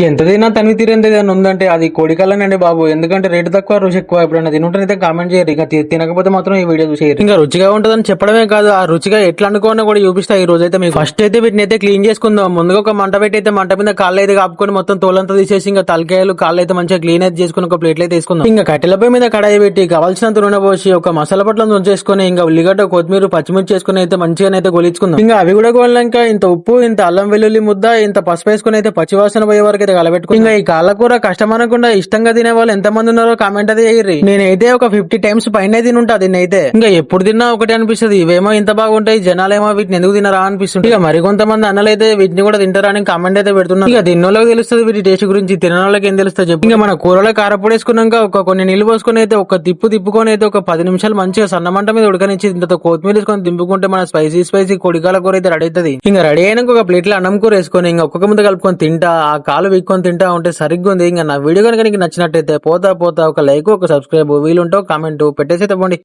ఎంత తిన్నా తనివి తీరేంది ఏదైనా ఉందంటే అది కోడికల్లనండి బాబు. ఎందుకంటే రేటు తక్కువ రుచి ఎక్కువ. ఎప్పుడైనా తినుంటే కామెంట్ చేయరు. ఇక తినకపోతే మాత్రం ఈ వీడియో చూసేయరు. ఇంకా రుచిగా ఉంటుందని చెప్పడమే కాదు, ఆ రుచిగా ఎట్లా అనుకోని కూడా చూపిస్తా ఈ రోజు అయితే మీకు. ఫస్ట్ అయితే వీటిని అయితే క్లీన్ చేసుకుందాం. ముందుగా ఒక మంట పెట్టి అయితే మంట మీద కాళ్ళు అయితే కాపుకొని మొత్తం తోలంతా తీసేసి ఇంకా తలకాయలు కాళ్ళు అయితే మంచిగా క్లీన్ అయితే చేసుకుని ఒక ప్లేట్ అయితే తీసుకుందాం. ఇంకా కట్టెలపై మీద కడాయి పెట్టి కావాల్సినంత నూనె పోసి ఒక మసాలా పట్ల ఉంచేసుకొని ఇంకా ఉల్లిగడ్డ కొత్తిమీర పచ్చిమిర్చి చేసుకుని అయితే మంచిగా అయితే గొలిచుకుందాం. ఇంకా అవి కూడా గోలినాక ఇంత ఉప్పు ఇంత అల్లం వెల్లుల్లి ముద్ద ఇంత పసుపు వేసుకుని అయితే పచ్చివాసన పోయే వరకు అయితే కలబెట్టుకుని ఇంకా ఈ కాళ్ళకూర కష్టం అనకుండా ఇష్టంగా తినే వాళ్ళు ఎంత మంది ఉన్నారో కామెంట్ అయితే చేయర్రి. నేనైతే ఒక 50 టైమ్స్ పైన తినుంటా దీన్ని అయితే. ఇంకా ఎప్పుడు తిన్నా ఒకటి అనిపిస్తుంది, ఇవేమో ఇంత బాగుంటాయి జనాలేమో వీటిని ఎందుకు తినరా అనిపిస్తుంది. ఇక మరికొంతమంది అన్నలైతే వీటిని కూడా తింటారా అని కామెంట్ అయితే పెడుతున్నారు. ఇక తిన్నోళ్ళకి తెలుస్తుంది వీటి టేస్ట్ గురించి, తినని వాళ్ళకి ఏం తెలుస్తుంది చెప్పు. ఇంకా మన కూరలో కారపొడి వేసుకున్నాక కొన్ని నీళ్లు పోసుకొని అయితే ఒక తిప్పుకొని అయితే ఒక 10 నిమిషాలు మంచిగా సన్నమంట మీద ఉడకనిచ్చి ఇంత కొత్తిమీర వేసుకొని దింపుకుంటే మన స్పైసీ కొడికాల కూర అయితే రెడీ అవుతుంది. ఇంకా రెడీ అయినాక ఒక ప్లేట్ లో అన్నం కూర వేసుకొని ఇంకా ఒక్కొక్క ముద్ద కలుపుకొని తింటా ఆ కాలు వీక్కొని తింటా ఉంటే సరిగ్గా ఉంది. ఇంకా నా వీడియో కనుక నీకు నచ్చినట్టయితే పోతా ఒక లైక్ ఒక సబ్స్క్రైబ్ వీలుంటే కామెంట్ పెట్టేసి అయితే పోండి.